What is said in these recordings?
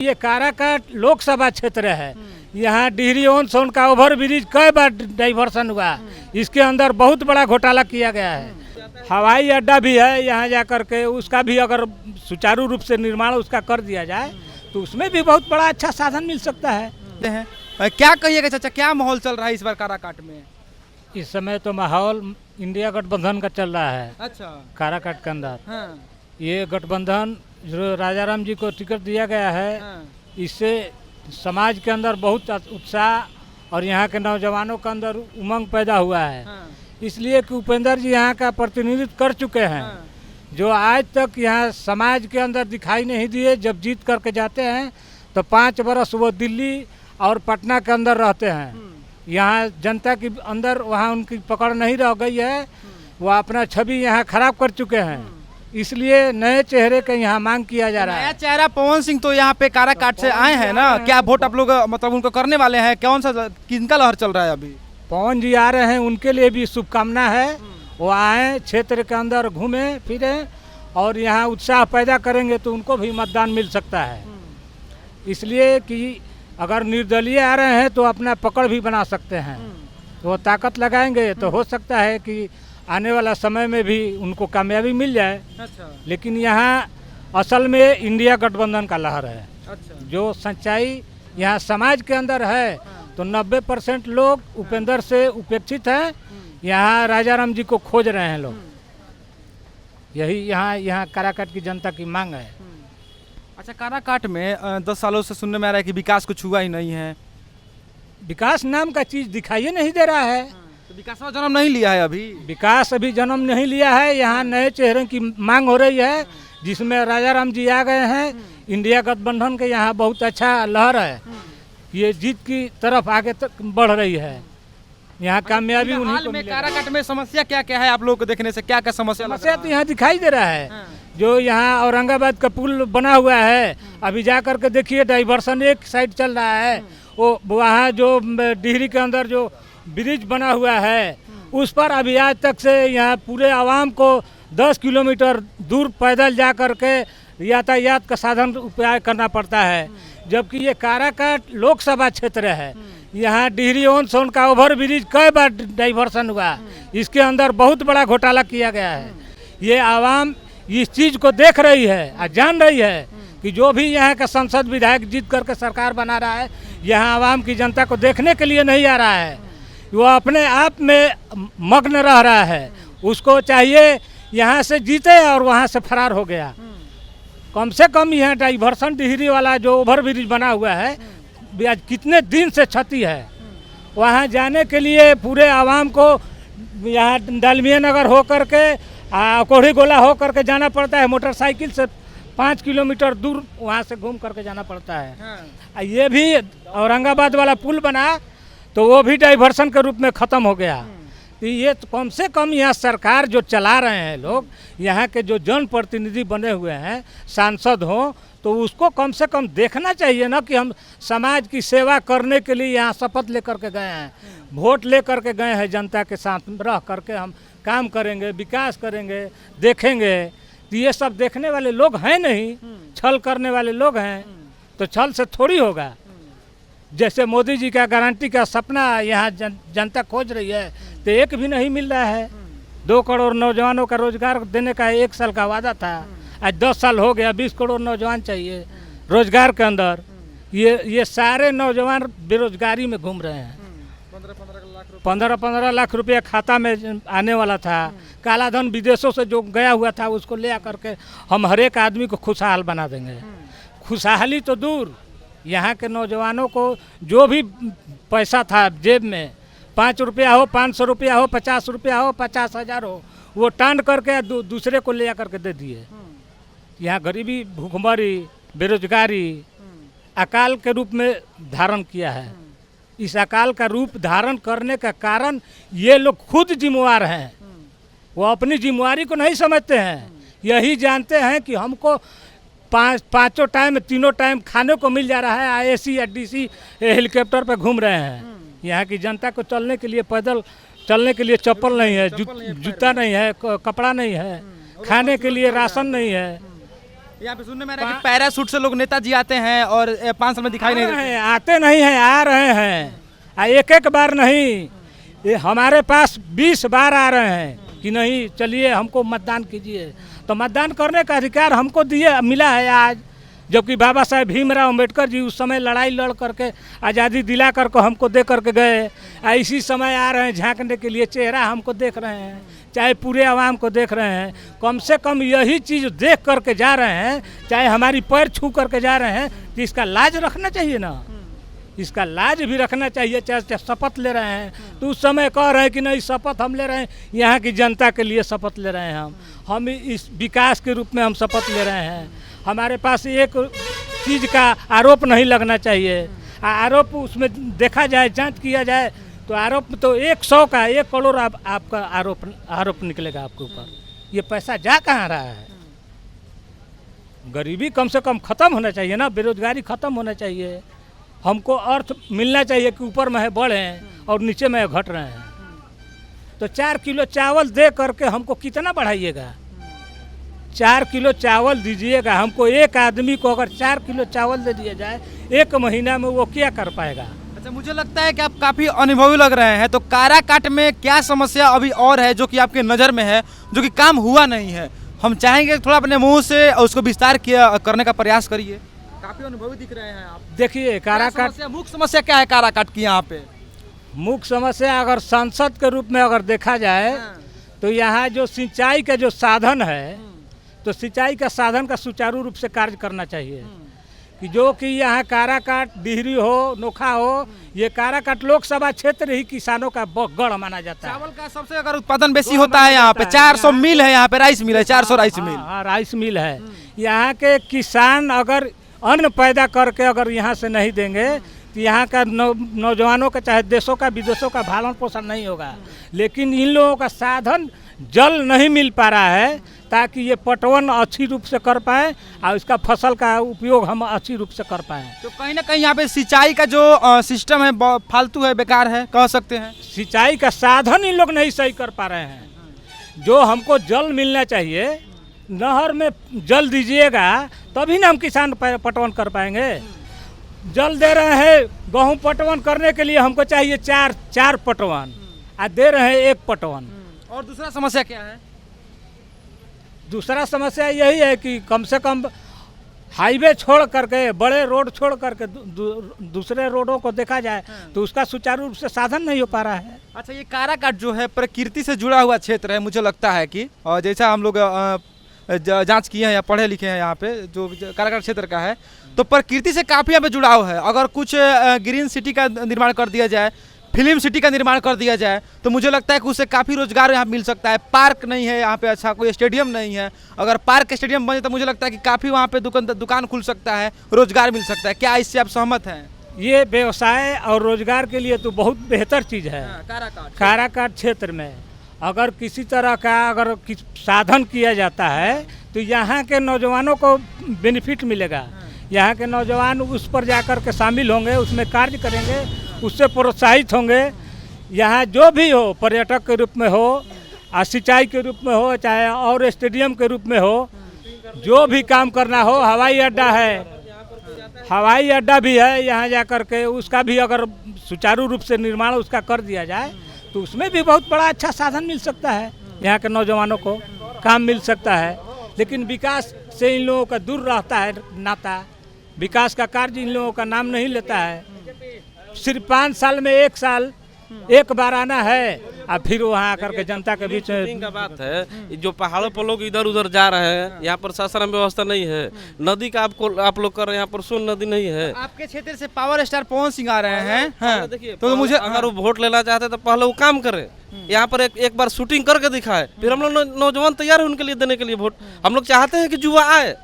ये काराकाट लोकसभा क्षेत्र है। यहाँ डिहरी ऑन सोन का ओवर ब्रिज कई बार डाइवर्सन हुआ। इसके अंदर बहुत बड़ा घोटाला किया गया है। हवाई अड्डा भी है यहाँ जा कर के, उसका भी अगर सुचारू रूप से निर्माण उसका कर दिया जाए तो उसमें भी बहुत बड़ा अच्छा साधन मिल सकता है। क्या कहिएगा चाचा, क्या माहौल चल रहा है इस बार काराकाट में? इस समय तो माहौल इंडिया गठबंधन का चल रहा है। अच्छा। काराकाट के अंदर हाँ। ये गठबंधन जो राजाराम जी को टिकट दिया गया है, हाँ। इससे समाज के अंदर बहुत उत्साह और यहाँ के नौजवानों के अंदर उमंग पैदा हुआ है। हाँ। इसलिए कि उपेंद्र जी यहाँ का प्रतिनिधित्व कर चुके हैं। हाँ। जो आज तक यहाँ समाज के अंदर दिखाई नहीं दिए। जब जीत करके जाते हैं तो 5 बरस वो दिल्ली और पटना के अंदर रहते हैं। यहाँ जनता के अंदर वहाँ उनकी पकड़ नहीं रह गई है। वो अपना छवि यहाँ खराब कर चुके हैं। इसलिए नए चेहरे का यहाँ मांग किया जा रहा है। नया चेहरा पवन सिंह तो यहाँ पे काराकाट से आए हैं ना, क्या वोट आप लोग मतलब उनको करने वाले हैं? कौन सा किनका लहर चल रहा है अभी? पवन जी आ रहे हैं, उनके लिए भी शुभकामना है। वो आए, क्षेत्र के अंदर घूमें फिरें और यहाँ उत्साह पैदा करेंगे तो उनको भी मतदान मिल सकता है। इसलिए कि अगर निर्दलीय आ रहे हैं तो अपना पकड़ भी बना सकते हैं। तो वो ताकत लगाएंगे तो हो सकता है कि आने वाला समय में भी उनको कामयाबी मिल जाए। अच्छा। लेकिन यहाँ असल में इंडिया गठबंधन का लहर है। अच्छा। जो सच्चाई यहाँ समाज के अंदर है तो 90% लोग उपेंद्र से उपेक्षित हैं। यहाँ राजाराम जी को खोज रहे हैं लोग। यही यहाँ काराकाट की जनता की मांग है। अच्छा, काराकाट में 10 सालों से सुनने में आ रहा है कि विकास कुछ हुआ ही नहीं है। विकास नाम का चीज़ दिखाई नहीं दे रहा है। तो विकास का जन्म नहीं लिया है अभी। विकास अभी जन्म नहीं लिया है। यहाँ नए चेहरे की मांग हो रही है, जिसमें राजाराम जी आ गए हैं। इंडिया गठबंधन के यहाँ बहुत अच्छा लहर है। ये जीत की तरफ आगे तक बढ़ रही है। यहाँ कामयाबी उन्हीं को मिलेगी। काराकाट में समस्या क्या क्या है आप लोगों को देखने से? क्या क्या समस्या तो यहाँ दिखाई दे रहा है। जो यहाँ औरंगाबाद का पुल बना हुआ है, अभी जा करके देखिए डाइवर्सन एक साइड चल रहा है। वो वहाँ जो डिहरी के अंदर जो ब्रिज बना हुआ है उस पर अभी आज तक से यहाँ पूरे आवाम को 10 किलोमीटर दूर पैदल जा करके यातायात का साधन उपयोग करना पड़ता है। जबकि ये काराकाट लोकसभा क्षेत्र है। यहाँ डिहरी ऑन सोन का ओवर ब्रिज कई बार डाइवर्सन हुआ। इसके अंदर बहुत बड़ा घोटाला किया गया है। ये आवाम इस चीज़ को देख रही है और जान रही है कि जो भी यहाँ का संसद विधायक जीत करके सरकार बना रहा है, यहाँ आवाम की जनता को देखने के लिए नहीं आ रहा है। वो अपने आप में मग्न रह रहा है। उसको चाहिए यहाँ से जीते और वहाँ से फरार हो गया। कम से कम यहाँ डाइवर्सन डिहरी वाला जो ओवर ब्रिज बना हुआ है, आज कितने दिन से क्षति है। वहाँ जाने के लिए पूरे आवाम को यहाँ डालमिया नगर हो करके कोढ़ी गोला हो करके जाना पड़ता है। मोटरसाइकिल से 5 किलोमीटर दूर वहाँ से घूम करके जाना पड़ता है। हाँ। ये भी औरंगाबाद वाला पुल बना तो वो भी डाइवर्सन के रूप में ख़त्म हो गया। तो ये तो कम से कम यहाँ सरकार जो चला रहे हैं लोग, यहाँ के जो जनप्रतिनिधि बने हुए हैं, सांसद हों, तो उसको कम से कम देखना चाहिए ना कि हम समाज की सेवा करने के लिए यहाँ शपथ लेकर के गए हैं, वोट लेकर के गए हैं। जनता के साथ रह करके हम काम करेंगे, विकास करेंगे, देखेंगे। तो ये सब देखने वाले लोग हैं नहीं, छल करने वाले लोग हैं। तो छल से थोड़ी होगा। जैसे मोदी जी का गारंटी का सपना यहाँ जनता खोज रही है तो एक भी नहीं मिल रहा है। 2 करोड़ नौजवानों का रोजगार देने का 1 साल का वादा था, आज 10 साल हो गया। 20 करोड़ नौजवान चाहिए रोजगार के अंदर। ये सारे नौजवान बेरोजगारी में घूम रहे हैं। 15-15 लाख रुपया खाता में आने वाला था। काला धन विदेशों से जो गया हुआ था उसको ले आकर के हम हर एक आदमी को खुशहाल बना देंगे। खुशहाली तो दूर, यहाँ के नौजवानों को जो भी पैसा था जेब में, 5 रुपया हो, 500 रुपया हो, 50 रुपया हो, 50,000 हो, वो टांड करके दूसरे को ले आकर के दे दिए। यहाँ गरीबी, भूखमरी, बेरोजगारी अकाल के रूप में धारण किया है। इस अकाल का रूप धारण करने का कारण ये लोग खुद जिम्मेवार हैं। वो अपनी जिम्मेवारी को नहीं समझते हैं। यही जानते हैं कि हमको पाँचों टाइम, 3 टाइम खाने को मिल जा रहा है। AC या DC हेलीकॉप्टर पर घूम रहे हैं। यहाँ की जनता को चलने के लिए, पैदल चलने के लिए चप्पल नहीं है, जूता नहीं है, कपड़ा नहीं है, खाने के लिए राशन नहीं है। यहाँ पे सुनने में आ रहा है कि पैराशूट से लोग नेताजी आते हैं और 5 साल में दिखाई नहीं देते। आते नहीं हैं, आ रहे हैं। एक एक बार नहीं, ये हमारे पास 20 बार आ रहे हैं कि नहीं चलिए हमको मतदान कीजिए। तो मतदान करने का अधिकार हमको मिला है आज, जबकि बाबा साहेब भीमराव अम्बेडकर जी उस समय लड़ाई लड़ करके आज़ादी दिला करके हमको दे करके गए। इसी समय आ रहे हैं झांकने के लिए, चेहरा हमको देख रहे हैं, चाहे पूरे आवाम को देख रहे हैं। कम से कम यही चीज़ देख करके जा रहे हैं, चाहे हमारी पैर छू करके जा रहे हैं, तो इसका लाज रखना चाहिए ना, इसका लाज भी रखना चाहिए। चाहे शपथ ले रहे हैं तो उस समय कह रहे हैं कि नहीं शपथ हम ले रहे हैं, यहाँ की जनता के लिए शपथ ले रहे हैं, हम इस विकास के रूप में हम शपथ ले रहे हैं। हमारे पास एक चीज़ का आरोप नहीं लगना चाहिए। आरोप उसमें देखा जाए, जांच किया जाए तो आरोप तो 100 का 1 करोड़ आपका आरोप निकलेगा आपके ऊपर। ये पैसा जा कहाँ रहा है? गरीबी कम से कम ख़त्म होना चाहिए ना, बेरोजगारी ख़त्म होना चाहिए। हमको अर्थ मिलना चाहिए कि ऊपर में है बढ़े और नीचे में घट रहे हैं। तो 4 किलो चावल दे करके हमको कितना बढ़ाइएगा? 4 किलो चावल दीजिएगा हमको, एक आदमी को अगर 4 किलो चावल दे दिया जाए 1 महीना में वो क्या कर पाएगा? अच्छा, मुझे लगता है कि आप काफ़ी अनुभवी लग रहे हैं। तो काराकाट में क्या समस्या अभी और है जो कि आपके नज़र में है, जो कि काम हुआ नहीं है? हम चाहेंगे थोड़ा अपने मुंह से उसको विस्तार करने का प्रयास करिए। काफ़ी अनुभवी दिख रहे हैं आप। देखिए काराकाट मुख्य समस्या क्या है काराकाट की यहाँ पे? मुख्य समस्या अगर सांसद के रूप में अगर देखा जाए तो यहाँ जो सिंचाई का जो साधन है, तो सिंचाई का साधन का सुचारू रूप से कार्य करना चाहिए। कि जो कि यहाँ काराकाट, डिहरी हो, नोखा हो, ये काराकाट लोकसभा क्षेत्र ही किसानों का गढ़ माना जाता है। चावल का सबसे अगर उत्पादन बेसी होता है यहाँ पे, 400 मिल है यहाँ पे, राइस मिल है, 400 राइस मिल। हाँ, राइस मिल है। यहाँ के किसान अगर अन्न पैदा करके अगर यहाँ से नहीं देंगे तो यहाँ का नौजवानों का, चाहे देशों का विदेशों का भरण पोषण नहीं होगा। लेकिन इन लोगों का साधन जल नहीं मिल पा रहा है ताकि ये पटवन अच्छी रूप से कर पाए और इसका फसल का उपयोग हम अच्छी रूप से कर पाएँ। तो कहीं ना कहीं यहाँ पे सिंचाई का जो सिस्टम है फालतू है, बेकार है, कह सकते हैं। सिंचाई का साधन इन लोग नहीं सही कर पा रहे हैं। जो हमको जल मिलना चाहिए, नहर में जल दीजिएगा तभी ना हम किसान पटवन कर पाएंगे। जल दे रहे हैं गेहूँ पटवन करने के लिए, हमको चाहिए 4 पटवन, और दे रहे हैं 1 पटवन। और दूसरा समस्या क्या है? दूसरा समस्या यही है कि कम से कम हाईवे छोड़ करके, बड़े रोड छोड़ करके दूसरे रोडों को देखा जाए तो उसका सुचारू रूप से साधन नहीं हो पा रहा है। अच्छा, ये काराकाट जो है प्रकृति से जुड़ा हुआ क्षेत्र है, मुझे लगता है कि और जैसा हम लोग जांच किए हैं या पढ़े लिखे हैं यहाँ पे जो काराकाट क्षेत्र का है, तो प्रकृति से काफ़ी यहाँ पे जुड़ाव है। अगर कुछ ग्रीन सिटी का निर्माण कर दिया जाए, फिल्म सिटी का निर्माण कर दिया जाए, तो मुझे लगता है कि उससे काफ़ी रोजगार यहाँ मिल सकता है। पार्क नहीं है यहाँ पे, अच्छा कोई स्टेडियम नहीं है, अगर पार्क स्टेडियम बने तो मुझे लगता है कि काफ़ी वहाँ पे दुकान खुल सकता है, रोजगार मिल सकता है। क्या इससे आप सहमत हैं? ये व्यवसाय और रोजगार के लिए तो बहुत बेहतर चीज़ है। काराकाट क्षेत्र में अगर किसी तरह का अगर साधन किया जाता है तो यहाँ के नौजवानों को बेनिफिट मिलेगा। यहाँ के नौजवान उस पर जाकर के शामिल होंगे, उसमें कार्य करेंगे, उससे प्रोत्साहित होंगे। यहाँ जो भी हो, पर्यटक के रूप में हो, सिंचाई के रूप में हो, चाहे और स्टेडियम के रूप में हो, जो भी काम करना हो, हवाई अड्डा है, हवाई अड्डा भी है यहाँ जा कर के, उसका भी अगर सुचारू रूप से निर्माण उसका कर दिया जाए तो उसमें भी बहुत बड़ा अच्छा साधन मिल सकता है। यहाँ के नौजवानों को काम मिल सकता है। लेकिन विकास से इन लोगों का दूर रहता है नाता, विकास का कार्य इन लोगों का नाम नहीं लेता है। सिर्फ 5 साल में 1 साल एक बार आना है और फिर वहाँ आकर के जनता के बीच में का बात है। जो पहाड़ों पर लोग इधर उधर जा रहे हैं, यहाँ पर शासन व्यवस्था नहीं है। नदी का आप लोग कर रहे हैं, यहाँ पर सोन नदी नहीं है। आपके क्षेत्र से पावर स्टार पवन सिंह आ रहे हैं। हाँ, देखिए तो मुझे अगर वो वोट लेना चाहते तो पहले वो काम करे, यहाँ पर एक बार शूटिंग करके दिखाए, फिर हम लोग नौजवान तैयार है उनके लिए देने के लिए वोट। हम लोग चाहते हैं कि युवा आए,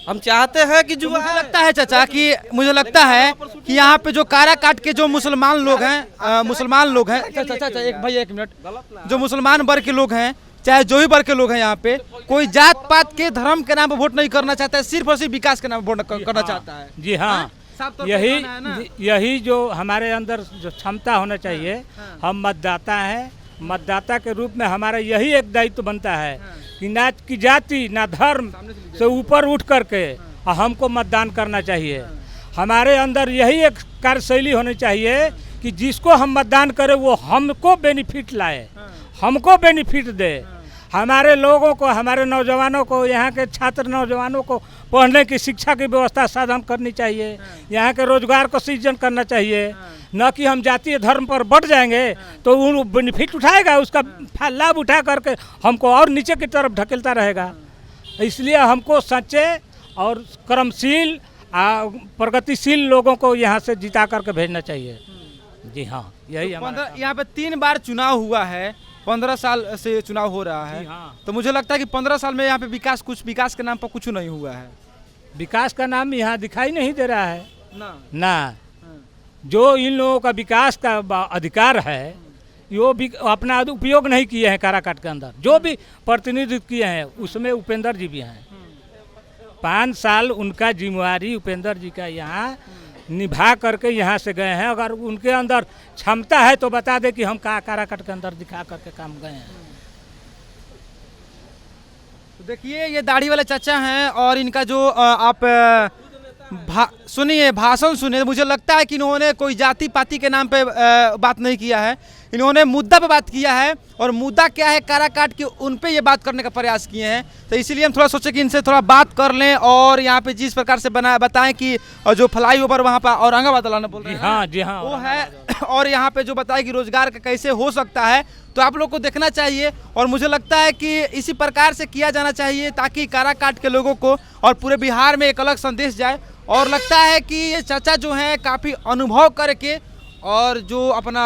हम चाहते हैं कि युवा मुझे लगता है चाचा कि मुझे लगता है कि यहाँ पे जो काराकाट के जो मुसलमान लोग हैं चाचा एक भाई 1 मिनट, जो मुसलमान वर्ग के लोग हैं, चाहे जो भी वर्ग के लोग हैं, यहाँ पे कोई जात पात के धर्म के नाम पर वोट नहीं करना चाहता है, सिर्फ और सिर्फ विकास के नाम पर वोट करना चाहता है। जी हाँ, यही जो हमारे अंदर जो क्षमता होना चाहिए। हम मतदाता हैं, मतदाता के रूप में हमारा यही एक दायित्व बनता है कि कि ना की जाति ना धर्म से ऊपर उठ करके हमको मतदान करना चाहिए। हमारे अंदर यही एक कार्यशैली होनी चाहिए कि जिसको हम मतदान करें वो हमको बेनिफिट लाए, हमको बेनिफिट दे। हमारे लोगों को, हमारे नौजवानों को, यहाँ के छात्र नौजवानों को पढ़ने की शिक्षा की व्यवस्था साधन करनी चाहिए, यहाँ के रोजगार को सृजन करना चाहिए। न कि हम जातीय धर्म पर बढ़ जाएंगे तो वो बेनिफिट उठाएगा, उसका लाभ उठा करके हमको और नीचे की तरफ ढकेलता रहेगा। इसलिए हमको सच्चे और कर्मशील प्रगतिशील लोगों को यहाँ से जिता करके भेजना चाहिए। जी हाँ, यही हमारा। यहाँ पे 3 बार चुनाव हुआ है, 15 साल से चुनाव हो रहा है। हाँ। तो मुझे लगता है कि 15 साल में यहाँ पे विकास के नाम पर कुछ नहीं हुआ है। विकास का नाम यहाँ दिखाई नहीं दे रहा है ना। हाँ। जो इन लोगों का विकास का अधिकार है वो भी अपना उपयोग नहीं किए हैं। काराकाट के अंदर जो भी प्रतिनिधित्व किए हैं उसमें उपेंद्र जी भी हैं। 5 साल उनका जिम्मेवारी उपेंद्र जी का यहाँ निभा करके यहाँ से गए हैं। अगर उनके अंदर क्षमता है तो बता दे कि हम काराकाट के अंदर दिखा करके काम गए हैं। तो देखिए ये दाढ़ी वाले चाचा हैं और इनका जो आप सुनिए, भाषण सुनिए। मुझे लगता है कि इन्होंने कोई जाति पाति के नाम पे बात नहीं किया है, इन्होंने मुद्दा पे बात किया है। और मुद्दा क्या है, काराकाट की, उन पे ये बात करने का प्रयास किए हैं। तो इसीलिए हम थोड़ा सोचे कि इनसे थोड़ा बात कर लें और यहाँ पे जिस प्रकार से बताएं कि जो फ्लाईओवर वहाँ पर औरंगाबाद लाना बोल रहे हैं, हाँ जी हाँ, वो है। और यहाँ पे जो बताए कि रोजगार का कैसे हो सकता है, तो आप लोग को देखना चाहिए। और मुझे लगता है कि इसी प्रकार से किया जाना चाहिए ताकि काराकाट के लोगों को और पूरे बिहार में एक अलग संदेश जाए। और लगता है कि ये चाचा जो हैं काफ़ी अनुभव करके और जो अपना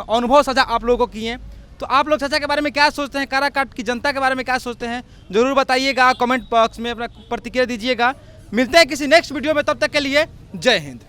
अनुभव साझा आप लोगों को किए। तो आप लोग चाचा के बारे में क्या सोचते हैं, काराकाट की जनता के बारे में क्या सोचते हैं, ज़रूर बताइएगा, कमेंट बॉक्स में अपना प्रतिक्रिया दीजिएगा। मिलते हैं किसी नेक्स्ट वीडियो में, तब तक के लिए जय हिंद।